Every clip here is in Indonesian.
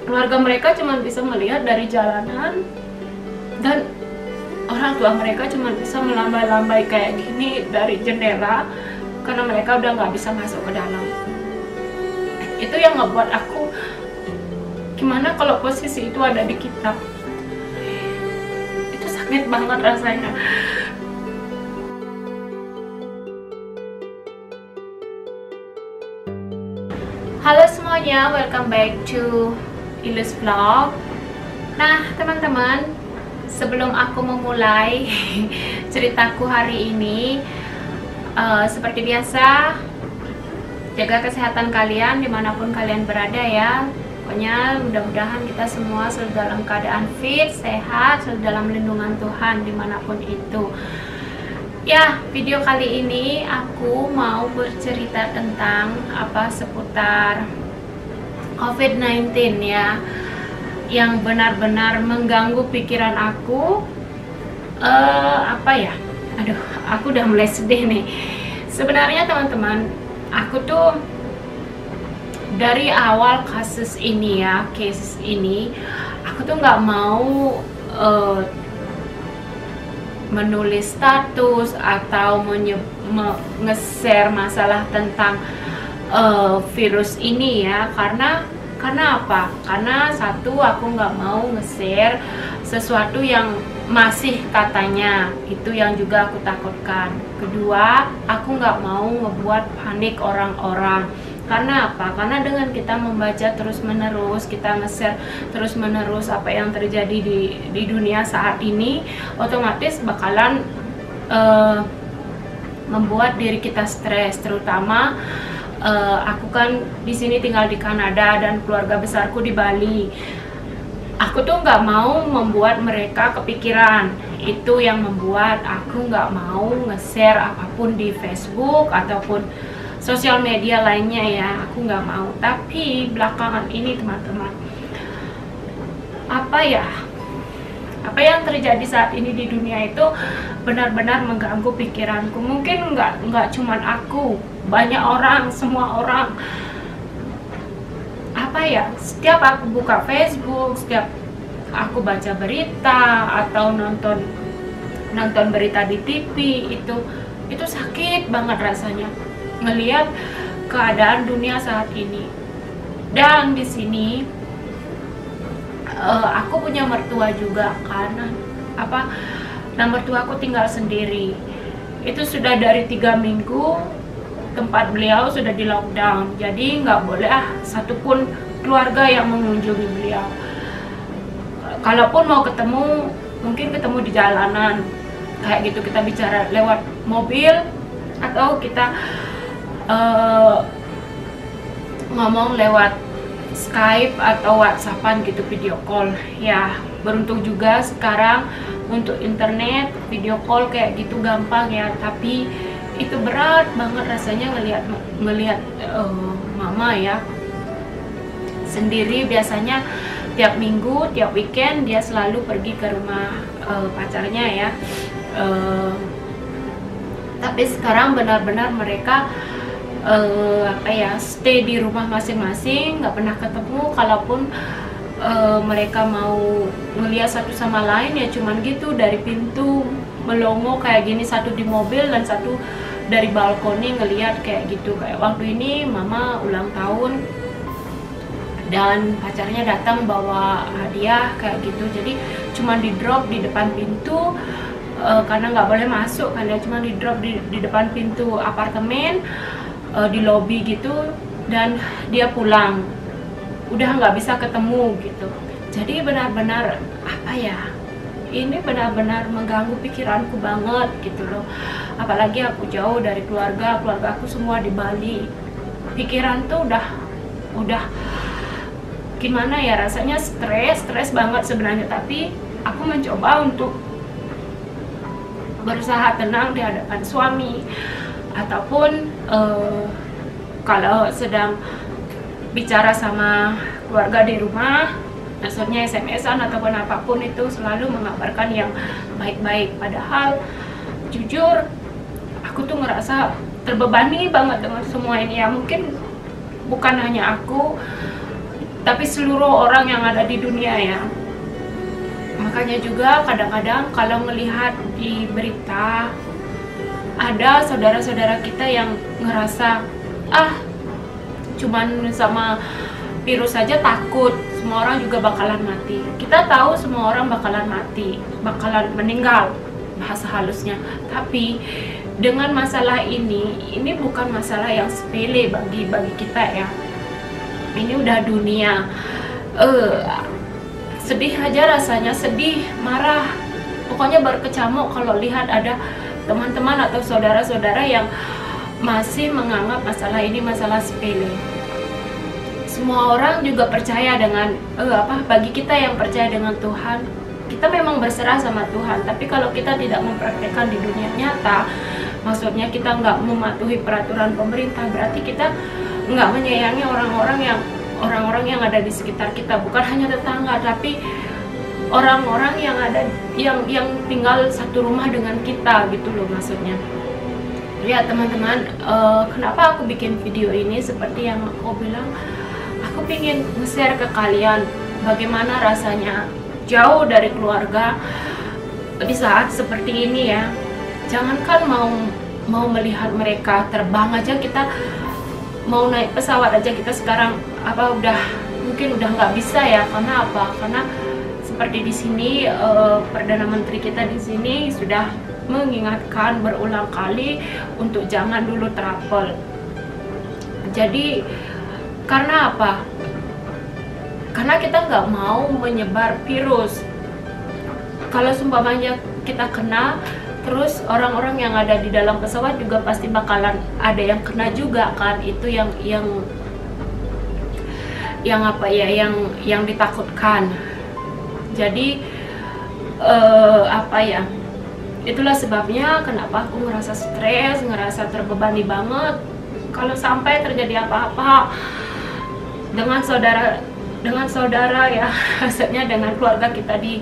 keluarga mereka cuma bisa melihat dari jalanan, dan orang tua mereka cuma bisa melambai-lambai kayak gini dari jendela karena mereka udah nggak bisa masuk ke dalam. Itu yang ngebuat aku, gimana kalau posisi itu ada di kita? Itu sakit banget rasanya. Halo semuanya, welcome back to Ilus Vlog. Nah teman-teman, sebelum aku memulai ceritaku hari ini, seperti biasa, jaga kesehatan kalian dimanapun kalian berada ya. Pokoknya mudah-mudahan kita semua selalu dalam keadaan fit, sehat, selalu dalam lindungan Tuhan dimanapun itu. Ya, video kali ini aku mau bercerita tentang seputar COVID-19 ya, yang benar-benar mengganggu pikiran aku. Aduh, aku udah mulai sedih nih. Sebenarnya teman-teman, aku tuh dari awal kasus ini ya, case ini, aku tuh nggak mau menulis status atau nge-share masalah tentang virus ini ya, karena apa? Karena satu, aku nggak mau nge-share sesuatu yang masih katanya, itu yang juga aku takutkan. Kedua, aku nggak mau ngebuat panik orang-orang. Karena apa? Karena dengan kita membaca terus-menerus, kita nge-share terus-menerus apa yang terjadi di dunia saat ini, otomatis bakalan membuat diri kita stres. Terutama aku kan di sini tinggal di Kanada dan keluarga besarku di Bali. Aku tuh nggak mau membuat mereka kepikiran. Itu yang membuat aku nggak mau nge-share apapun di Facebook ataupun sosial media lainnya ya, aku nggak mau. Tapi belakangan ini teman-teman, apa yang terjadi saat ini di dunia itu benar-benar mengganggu pikiranku. Mungkin nggak cuman aku, banyak orang, semua orang. Setiap aku buka Facebook, setiap aku baca berita atau nonton berita di TV, itu sakit banget rasanya ngelihat keadaan dunia saat ini. Dan di sini aku punya mertua juga, karena nah mertua aku tinggal sendiri. Itu sudah dari 3 minggu tempat beliau sudah di lockdown, jadi nggak boleh satupun keluarga yang mengunjungi beliau. Kalaupun mau ketemu, mungkin ketemu di jalanan kayak gitu, kita bicara lewat mobil atau kita ngomong lewat Skype atau WhatsAppan gitu, video call ya. Beruntung juga sekarang untuk internet, video call kayak gitu gampang ya, tapi itu berat banget rasanya ngelihat mama ya sendiri. Biasanya tiap minggu, tiap weekend dia selalu pergi ke rumah pacarnya ya, tapi sekarang benar-benar mereka stay di rumah masing-masing, nggak pernah ketemu. Kalaupun mereka mau melihat satu sama lain ya cuman gitu dari pintu melongo kayak gini, satu di mobil dan satu dari balkoni ngelihat kayak gitu. Kayak waktu ini mama ulang tahun dan pacarnya datang bawa hadiah kayak gitu, jadi cuma di drop di depan pintu karena nggak boleh masuk kan ya, cuma di drop di depan pintu apartemen, di lobi gitu, dan dia pulang, udah nggak bisa ketemu gitu. Jadi benar-benar ini benar-benar mengganggu pikiranku banget gitu loh. Apalagi aku jauh dari keluarga aku semua di Bali. Pikiran tuh udah gimana ya, rasanya stres banget sebenarnya. Tapi aku mencoba untuk berusaha tenang di hadapan suami, ataupun kalau sedang bicara sama keluarga di rumah, maksudnya SMS-an ataupun apapun, itu selalu mengabarkan yang baik-baik. Padahal jujur aku tuh ngerasa terbebani banget dengan semua ini ya. Mungkin bukan hanya aku, tapi seluruh orang yang ada di dunia ya. Makanya juga kadang-kadang kalau melihat di berita ada saudara-saudara kita yang ngerasa cuman sama virus saja takut, semua orang juga bakalan mati. Kita tahu semua orang bakalan mati, bakalan meninggal, bahasa halusnya. Tapi dengan masalah ini bukan masalah yang sepele bagi kita ya. Ini udah dunia. Sedih aja rasanya, sedih, marah, pokoknya berkecamuk kalau lihat ada teman-teman atau saudara-saudara yang masih menganggap masalah ini masalah sepele. Semua orang juga percaya dengan bagi kita yang percaya dengan Tuhan, kita memang berserah sama Tuhan. Tapi kalau kita tidak mempraktekkan di dunia nyata, maksudnya kita nggak mematuhi peraturan pemerintah, berarti kita nggak menyayangi orang-orang yang ada di sekitar kita. Bukan hanya tetangga, tapi orang-orang yang ada yang tinggal satu rumah dengan kita gitu loh maksudnya. Ya teman-teman, kenapa aku bikin video ini? Seperti yang aku bilang, aku ingin nge-share ke kalian bagaimana rasanya jauh dari keluarga di saat seperti ini ya. Jangankan mau melihat mereka terbang aja, kita mau naik pesawat aja kita sekarang mungkin udah nggak bisa ya. Karena apa? Karena seperti di sini Perdana Menteri kita di sini sudah mengingatkan berulang kali untuk jangan dulu travel. Jadi karena apa? Karena kita nggak mau menyebar virus. Kalau sumpamanya kita kena, terus orang-orang yang ada di dalam pesawat juga pasti bakalan ada yang kena juga kan. Itu yang ditakutkan. Jadi itulah sebabnya kenapa aku ngerasa stres, ngerasa terbebani banget kalau sampai terjadi apa-apa dengan saudara ya, maksudnya dengan keluarga kita di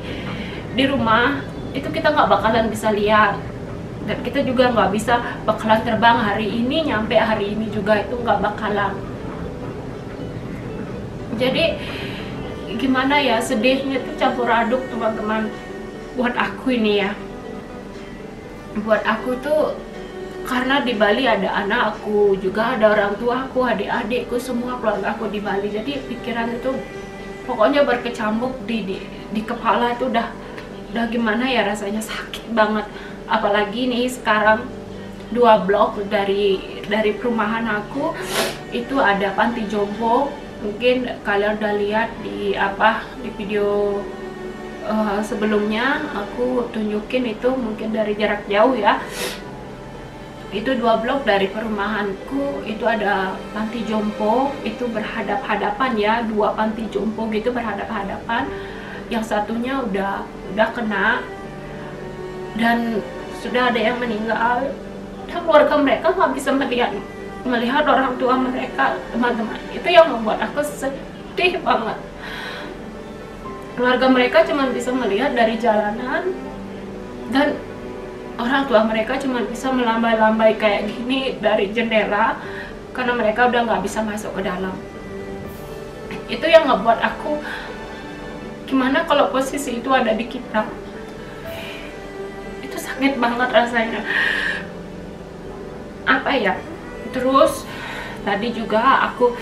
rumah. Itu kita nggak bakalan bisa lihat, dan kita juga nggak bisa bakalan terbang hari ini nyampe hari ini juga, itu nggak bakalan. Jadi gimana ya, sedihnya tuh campur aduk teman-teman buat aku ini ya. Buat aku tuh karena di Bali ada anak aku, juga ada orang tua aku, adik-adikku, semua keluarga aku di Bali. Jadi pikiran itu pokoknya berkecamuk di kepala itu udah gimana ya, rasanya sakit banget. Apalagi nih sekarang 2 blok dari perumahan aku itu ada panti jompo. Mungkin kalian udah lihat di video sebelumnya aku tunjukin, itu mungkin dari jarak jauh ya. Itu 2 blok dari perumahanku itu ada panti jompo, itu berhadap-hadapan ya, 2 panti jompo gitu berhadap-hadapan. Yang satunya udah kena dan sudah ada yang meninggal, dan keluarga mereka nggak bisa melihat orang tua mereka, teman-teman. Itu yang membuat aku sedih banget. Keluarga mereka cuma bisa melihat dari jalanan, dan orang tua mereka cuma bisa melambai-lambai kayak gini dari jendela, karena mereka udah nggak bisa masuk ke dalam. Itu yang ngebuat aku, gimana kalau posisi itu ada di kita? Itu sakit banget rasanya. Terus tadi juga aku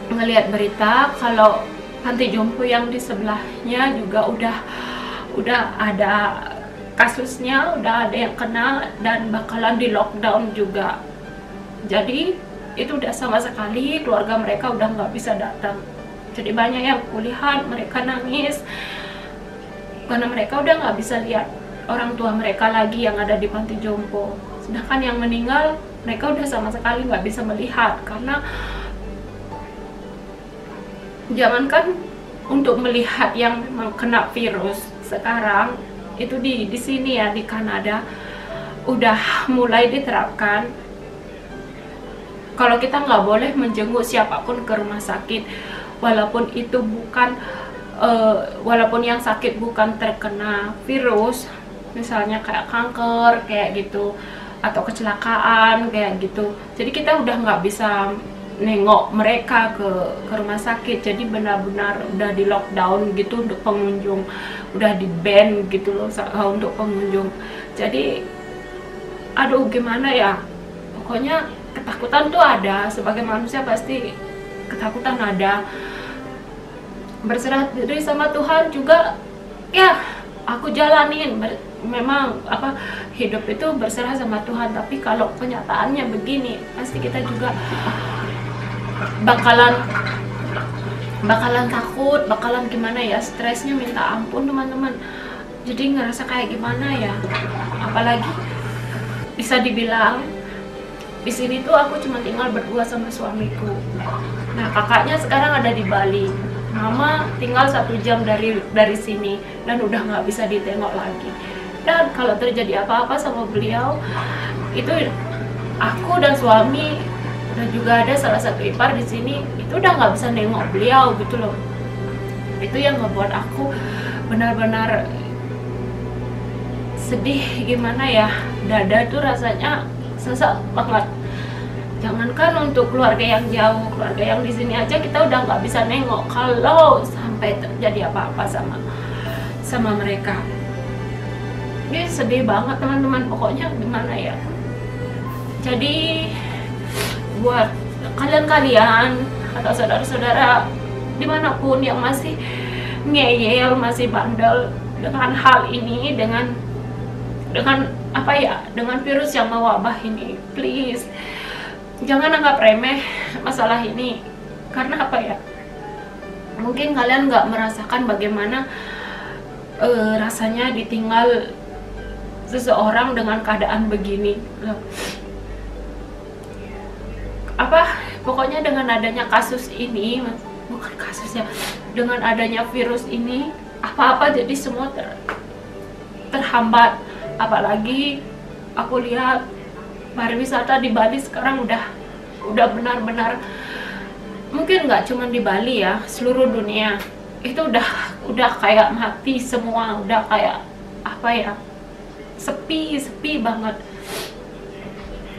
ngelihat berita kalau panti jompo yang di sebelahnya juga udah ada kasusnya, udah ada yang kena dan bakalan di lockdown juga. Jadi itu udah sama sekali keluarga mereka udah nggak bisa datang. Jadi banyak yang kulihat mereka nangis karena mereka udah nggak bisa lihat orang tua mereka lagi yang ada di panti jompo. Sedangkan yang meninggal mereka udah sama sekali nggak bisa melihat, karena jangankan untuk melihat yang memang kena virus sekarang itu di sini ya, di Kanada udah mulai diterapkan kalau kita nggak boleh menjenguk siapapun ke rumah sakit, walaupun itu bukan walaupun yang sakit bukan terkena virus, misalnya kayak kanker kayak gitu atau kecelakaan kayak gitu. Jadi kita udah nggak bisa nengok mereka ke rumah sakit. Jadi benar-benar udah di lockdown gitu untuk pengunjung, udah di ban gitu loh untuk pengunjung. Jadi aduh gimana ya, pokoknya ketakutan tuh ada, sebagai manusia pasti ketakutan ada. Berserah diri sama Tuhan juga ya, aku jalanin. Memang apa, hidup itu berserah sama Tuhan, tapi kalau kenyataannya begini pasti kita juga bakalan takut, bakalan gimana ya, stresnya minta ampun teman-teman. Jadi ngerasa kayak gimana ya, apalagi bisa dibilang di sini tuh aku cuma tinggal berdua sama suamiku. Nah kakaknya sekarang ada di Bali, mama tinggal 1 jam dari sini dan udah nggak bisa ditengok lagi. Dan kalau terjadi apa-apa sama beliau, itu aku dan suami dan juga ada salah satu ipar di sini, itu udah nggak bisa nengok beliau gitu loh. Itu yang ngebuat aku benar-benar sedih, gimana ya, dada tuh rasanya sesak banget. Jangankan untuk keluarga yang jauh, keluarga yang di sini aja kita udah nggak bisa nengok kalau sampai terjadi apa-apa sama mereka. Ini sedih banget teman-teman, pokoknya gimana ya. Jadi buat kalian-kalian atau saudara-saudara dimanapun yang masih ngeyel, masih bandel dengan hal ini, dengan apa ya, dengan virus yang mewabah ini, please jangan anggap remeh masalah ini. Karena apa ya, mungkin kalian nggak merasakan bagaimana rasanya ditinggal seseorang dengan keadaan begini. Apa, pokoknya dengan adanya kasus ini, bukan kasusnya, dengan adanya virus ini, apa-apa jadi semua terhambat. Apalagi aku lihat pariwisata di Bali sekarang udah benar-benar, mungkin nggak cuma di Bali ya, seluruh dunia itu udah kayak mati semua, udah kayak apa ya, sepi banget.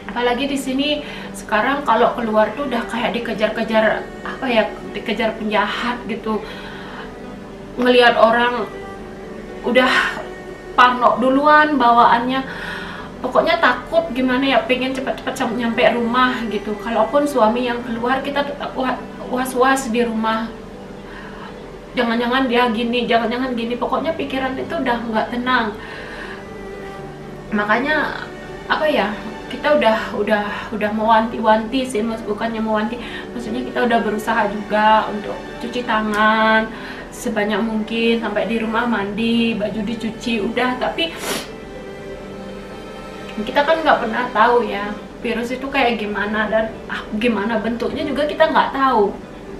Apalagi di sini sekarang kalau keluar tuh udah kayak dikejar-kejar, apa ya, dikejar penjahat gitu. Ngelihat orang udah parno duluan bawaannya, pokoknya takut gimana ya, pengen cepat-cepat nyampe rumah gitu. Kalaupun suami yang keluar, kita tetap was-was di rumah, jangan-jangan dia gini, jangan-jangan gini, pokoknya pikiran itu udah nggak tenang. Makanya apa ya, kita udah mewanti-wanti sih, bukannya mewanti, maksudnya kita udah berusaha juga untuk cuci tangan sebanyak mungkin, sampai di rumah mandi, baju dicuci udah. Tapi kita kan nggak pernah tahu ya virus itu kayak gimana, dan gimana bentuknya juga kita nggak tahu,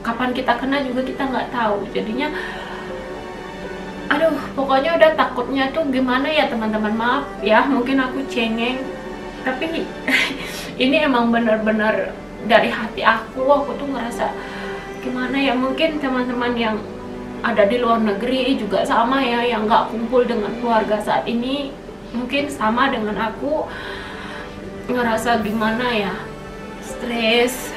kapan kita kena juga kita nggak tahu. Jadinya aduh, pokoknya udah takutnya tuh gimana ya teman-teman. Maaf ya, mungkin aku cengeng, tapi ini emang bener-bener dari hati aku tuh ngerasa gimana ya. Mungkin teman-teman yang ada di luar negeri juga sama ya, yang nggak kumpul dengan keluarga saat ini, mungkin sama dengan aku, ngerasa gimana ya, stres,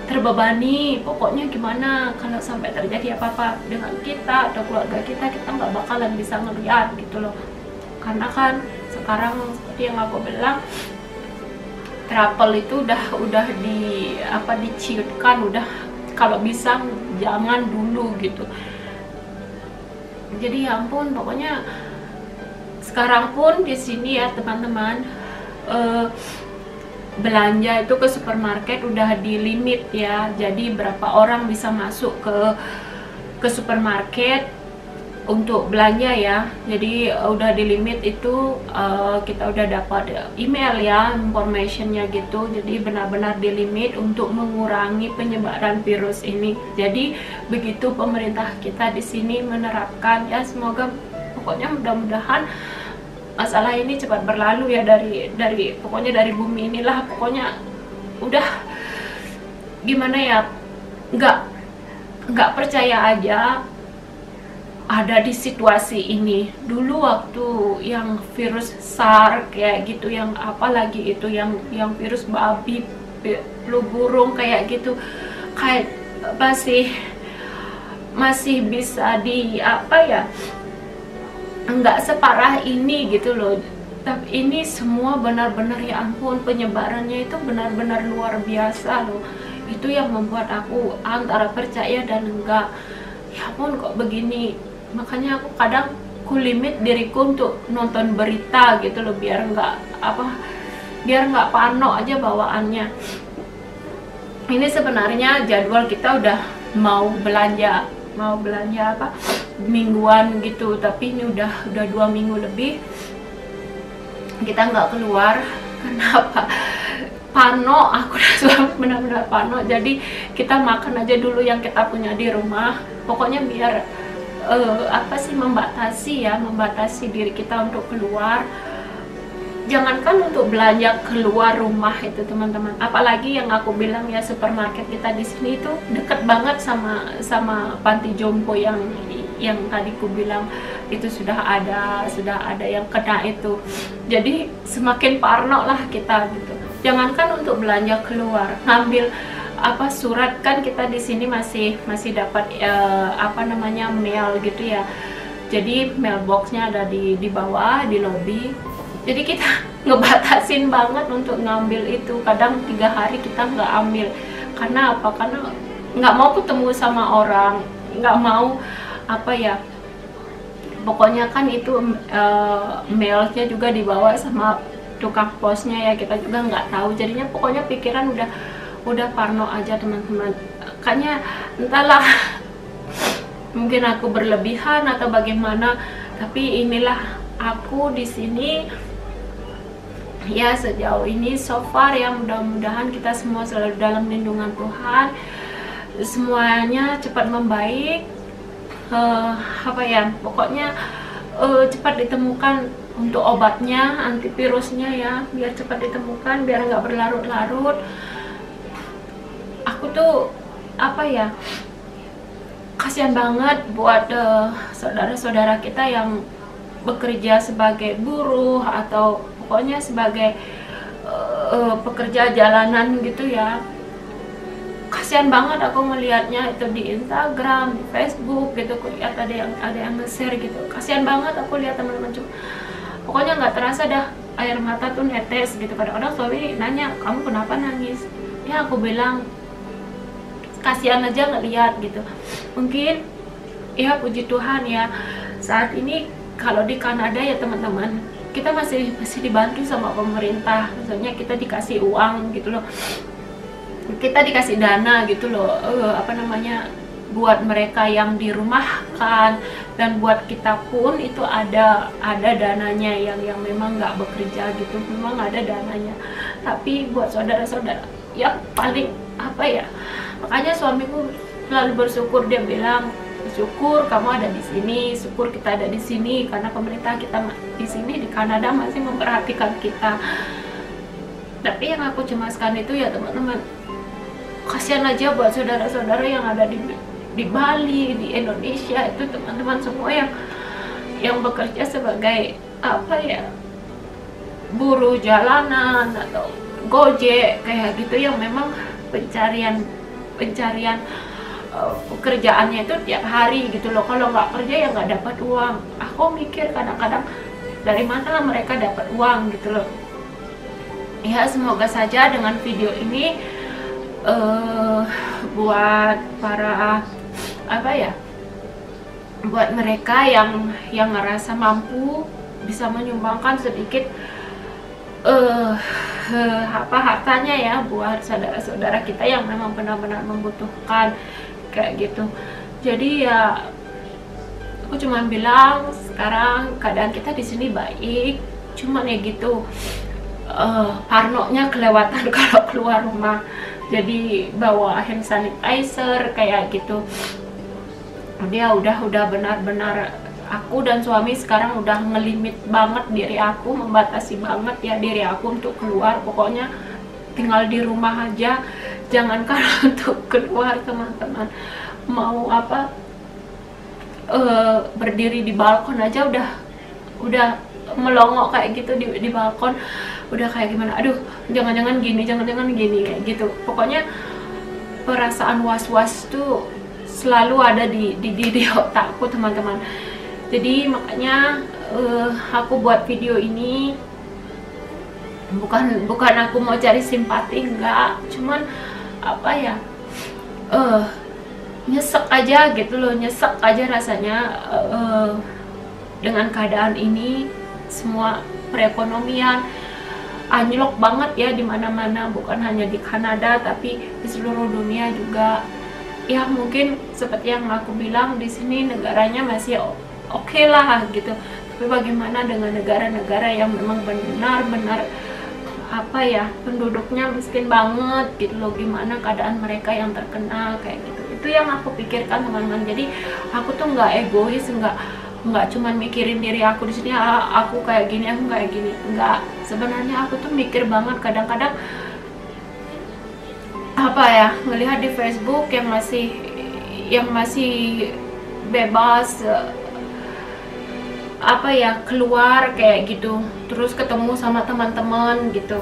terbebani. Pokoknya gimana kalau sampai terjadi apa-apa dengan kita atau keluarga kita nggak bakalan bisa ngeliat gitu loh. Karena kan sekarang seperti yang aku bilang, travel itu udah diciutkan, udah kalau bisa jangan dulu gitu. Jadi ya ampun, pokoknya sekarang pun di sini ya teman-teman, belanja itu ke supermarket udah di limit ya. Jadi berapa orang bisa masuk ke supermarket untuk belanja ya. Jadi udah di limit itu, kita udah dapat email ya, informationnya gitu. Jadi benar-benar di limit untuk mengurangi penyebaran virus ini. Jadi begitu pemerintah kita di sini menerapkan ya, semoga pokoknya mudah-mudahan masalah ini cepat berlalu ya, dari pokoknya dari bumi inilah. Pokoknya udah gimana ya, nggak percaya aja ada di situasi ini. Dulu waktu yang virus SARS kayak gitu, yang apalagi itu yang virus babi, flu burung kayak gitu, kayak masih bisa di apa ya, nggak separah ini gitu loh. Tapi ini semua benar-benar, ya ampun, penyebarannya itu benar-benar luar biasa loh. Itu yang membuat aku antara percaya dan enggak. Ya ampun, kok begini. Makanya aku kadang limit diriku untuk nonton berita gitu loh, biar nggak pano aja bawaannya. Ini sebenarnya jadwal kita udah mau belanja apa mingguan gitu, tapi ini udah 2 minggu lebih kita nggak keluar. Kenapa? Pano, aku dan suami benar-benar pano. Jadi kita makan aja dulu yang kita punya di rumah. Pokoknya biar membatasi diri kita untuk keluar. Jangankan untuk belanja keluar rumah itu teman-teman, apalagi yang aku bilang ya, supermarket kita di sini itu deket banget sama panti jompo yang tadi ku bilang itu sudah ada yang kena itu. Jadi semakin parno lah kita gitu. Jangankan untuk belanja keluar, ngambil surat, kan kita di sini masih dapat mail gitu ya. Jadi mailboxnya ada di bawah di lobi. Jadi kita ngebatasin banget untuk ngambil itu. Kadang 3 hari kita nggak ambil. Karena apa? Karena nggak mau ketemu sama orang, nggak mau pokoknya kan itu mailnya juga dibawa sama tukang posnya ya, kita juga nggak tahu. Jadinya pokoknya pikiran udah parno aja teman-teman. Makanya entahlah, mungkin aku berlebihan atau bagaimana, tapi inilah aku di sini ya sejauh ini so far ya. Mudah-mudahan kita semua selalu dalam lindungan Tuhan, semuanya cepat membaik. Pokoknya cepat ditemukan untuk obatnya, antivirusnya ya, biar cepat ditemukan, biar nggak berlarut-larut. Aku tuh kasihan banget buat saudara-saudara kita yang bekerja sebagai buruh atau pokoknya sebagai pekerja jalanan gitu ya. Kasihan banget aku melihatnya itu di Instagram, di Facebook gitu. Aku lihat ada yang nge-share gitu. Kasihan banget aku lihat teman-teman. Pokoknya nggak terasa dah air mata tuh netes gitu. Kadang-kadang suami nanya, kamu kenapa nangis? Ya aku bilang kasihan aja ngelihat gitu. Mungkin ya puji Tuhan ya, saat ini kalau di Kanada ya teman-teman, kita masih dibantu sama pemerintah. Maksudnya kita dikasih uang gitu loh, kita dikasih dana gitu loh, buat mereka yang dirumahkan, dan buat kita pun itu ada dananya yang memang nggak bekerja gitu, memang ada dananya. Tapi buat saudara-saudara yang paling makanya suamiku selalu bersyukur. Dia bilang, syukur kamu ada di sini, syukur kita ada di sini, karena pemerintah kita di sini di Kanada masih memperhatikan kita. Tapi yang aku cemaskan itu ya teman-teman, kasihan aja buat saudara-saudara yang ada di Bali, di Indonesia itu teman-teman semua yang bekerja sebagai buruh jalanan atau Gojek kayak gitu, yang memang pencarian pekerjaannya itu tiap hari gitu loh. Kalau nggak kerja ya nggak dapat uang. Aku mikir kadang-kadang dari mana mereka dapat uang gitu loh. Ya semoga saja dengan video ini buat para buat mereka yang ngerasa mampu bisa menyumbangkan sedikit hartanya ya, buat saudara-saudara kita yang memang benar-benar membutuhkan kayak gitu. Jadi ya aku cuma bilang sekarang keadaan kita di sini baik, cuman ya gitu, parnonya kelewatan kalau keluar rumah. Jadi bawa hand sanitizer kayak gitu. Dia udah benar-benar, aku dan suami sekarang udah ngelimit banget diri aku, membatasi banget ya diri aku untuk keluar. Pokoknya tinggal di rumah aja, jangankan untuk keluar teman-teman. Mau berdiri di balkon aja udah melongok kayak gitu di balkon, udah kayak gimana, aduh jangan-jangan gini kayak gitu. Pokoknya perasaan was-was tuh selalu ada di otakku teman-teman. Jadi makanya aku buat video ini bukan aku mau cari simpati, enggak, cuman apa ya, nyesek aja gitu loh, nyesek aja rasanya dengan keadaan ini. Semua perekonomian anjlok banget ya di mana-mana, bukan hanya di Kanada tapi di seluruh dunia juga. Ya mungkin seperti yang aku bilang, di sini negaranya masih oke lah gitu, tapi bagaimana dengan negara-negara yang memang benar-benar apa ya, penduduknya miskin banget gitu loh, gimana keadaan mereka yang terkena kayak gitu. Itu yang aku pikirkan teman-teman. Jadi aku tuh nggak egois, nggak cuman mikirin diri aku di sini, aku kayak gini, aku kayak gini, nggak. Sebenarnya aku tuh mikir banget kadang-kadang apa ya, melihat di Facebook yang masih bebas apa ya, keluar kayak gitu, terus ketemu sama teman-teman gitu,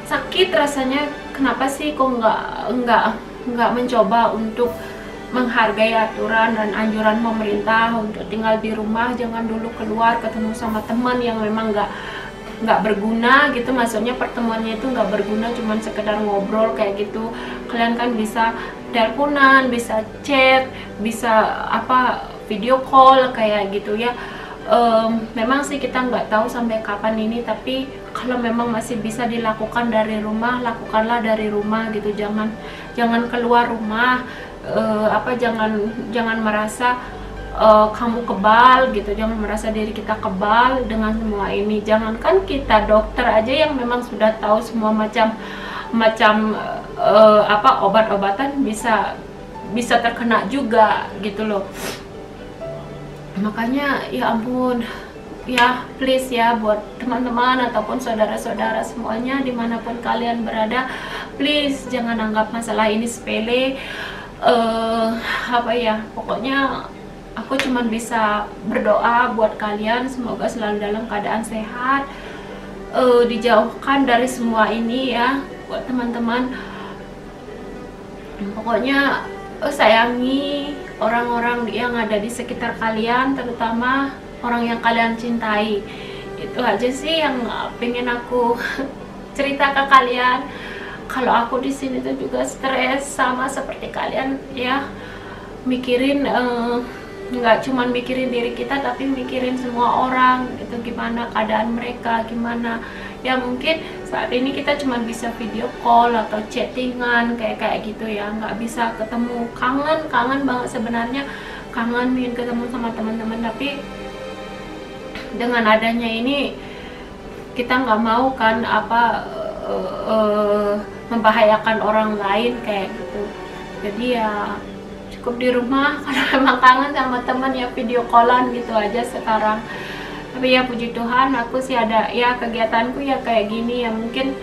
sakit rasanya. Kenapa sih kok nggak mencoba untuk menghargai aturan dan anjuran pemerintah untuk tinggal di rumah, jangan dulu keluar ketemu sama teman yang memang nggak berguna gitu. Maksudnya pertemuannya itu nggak berguna, cuman sekedar ngobrol kayak gitu. Kalian kan bisa teleponan, bisa chat, bisa apa, video call kayak gitu ya. Memang sih kita nggak tahu sampai kapan ini, tapi kalau memang masih bisa dilakukan dari rumah, lakukanlah dari rumah gitu. Jangan keluar rumah, jangan merasa kamu kebal gitu, jangan merasa diri kita kebal dengan semua ini. Jangankan kita, dokter aja yang memang sudah tahu semua macam obat-obatan bisa terkena juga gitu loh. Makanya ya ampun ya, please ya, buat teman-teman ataupun saudara-saudara semuanya dimanapun kalian berada, please jangan anggap masalah ini sepele. Apa ya, pokoknya aku cuma bisa berdoa buat kalian, semoga selalu dalam keadaan sehat, dijauhkan dari semua ini ya buat teman-teman. Pokoknya sayangi orang-orang yang ada di sekitar kalian, terutama orang yang kalian cintai. Itu aja sih yang pengen aku cerita ke kalian. Kalau aku di sini tuh juga stres sama seperti kalian ya, mikirin nggak cuman mikirin diri kita tapi mikirin semua orang itu, gimana keadaan mereka, gimana ya. Mungkin saat ini kita cuma bisa video call atau chattingan kayak gitu ya, nggak bisa ketemu. Kangen banget sebenarnya, kangen ingin ketemu sama teman-teman, tapi dengan adanya ini kita nggak mau kan membahayakan orang lain kayak gitu. Jadi ya cukup di rumah. Kalau memang kangen sama teman ya video callan gitu aja sekarang. Tapi ya puji Tuhan, aku sih ada ya, kegiatanku ya kayak gini ya. Mungkin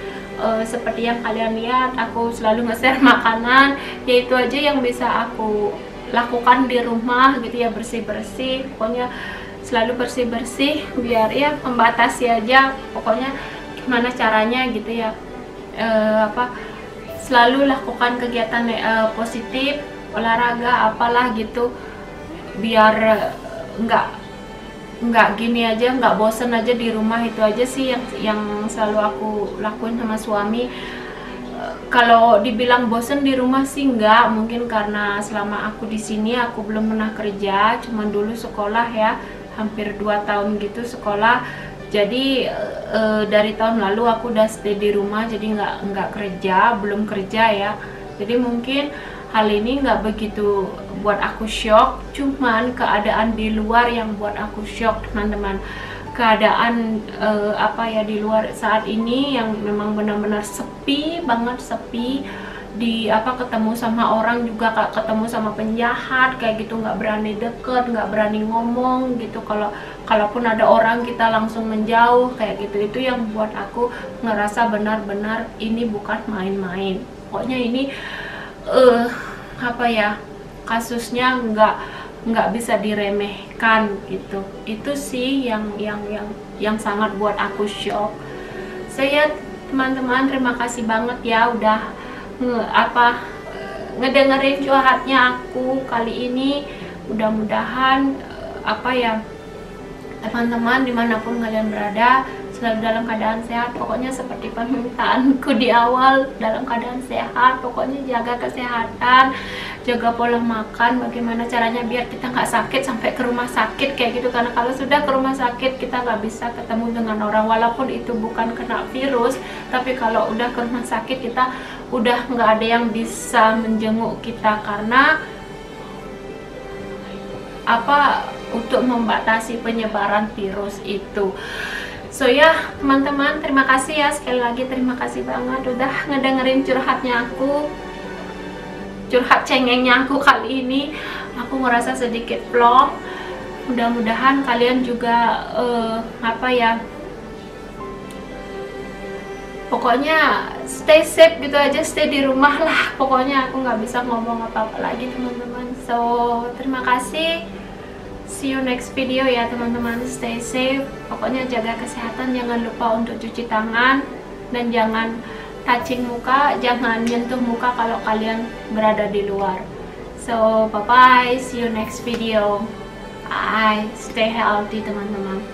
seperti yang kalian lihat, aku selalu nge-share makanan, ya itu aja yang bisa aku lakukan di rumah gitu ya, bersih-bersih. Pokoknya selalu bersih-bersih, biar ya membatasi aja pokoknya gimana caranya gitu ya. Selalu lakukan kegiatan positif, olahraga apalah gitu, biar nggak gini aja, nggak bosen aja di rumah. Itu aja sih yang selalu aku lakuin sama suami. Kalau dibilang bosen di rumah sih nggak, mungkin karena selama aku di sini aku belum pernah kerja, cuman dulu sekolah ya, hampir 2 tahun gitu sekolah. Jadi dari tahun lalu aku udah stay di rumah, jadi nggak kerja, belum kerja ya. Jadi mungkin hal ini nggak begitu buat aku shock, cuman keadaan di luar yang buat aku shock teman-teman. Keadaan di luar saat ini yang memang benar-benar sepi banget, sepi. Ketemu sama orang juga, ketemu sama penjahat kayak gitu, nggak berani deket, nggak berani ngomong gitu. Kalaupun ada orang kita langsung menjauh kayak gitu. Itu yang buat aku ngerasa benar-benar ini bukan main-main. Pokoknya ini kasusnya nggak bisa diremehkan gitu. Itu sih yang sangat buat aku shock. Saya teman-teman terima kasih banget ya udah ngedengerin curhatnya aku kali ini. Mudah-mudahan apa ya, teman-teman dimanapun kalian berada selalu dalam keadaan sehat. Pokoknya seperti permintaanku di awal, dalam keadaan sehat. Pokoknya jaga kesehatan, jaga pola makan, bagaimana caranya biar kita nggak sakit sampai ke rumah sakit kayak gitu. Karena kalau sudah ke rumah sakit kita nggak bisa ketemu dengan orang, walaupun itu bukan kena virus, tapi kalau udah ke rumah sakit kita udah nggak ada yang bisa menjenguk kita, karena apa, untuk membatasi penyebaran virus itu. So ya teman-teman, terima kasih ya, sekali lagi terima kasih banget udah ngedengerin curhatnya aku, curhat cengengnya aku kali ini. Aku ngerasa sedikit plong. Mudah-mudahan kalian juga apa ya, pokoknya stay safe gitu aja, stay di rumah lah. Pokoknya aku nggak bisa ngomong apa-apa lagi teman-teman. So terima kasih, see you next video ya teman-teman. Stay safe, pokoknya jaga kesehatan, jangan lupa untuk cuci tangan, dan jangan touching muka, jangan nyentuh muka kalau kalian berada di luar. So bye bye, see you next video. Bye, stay healthy teman-teman.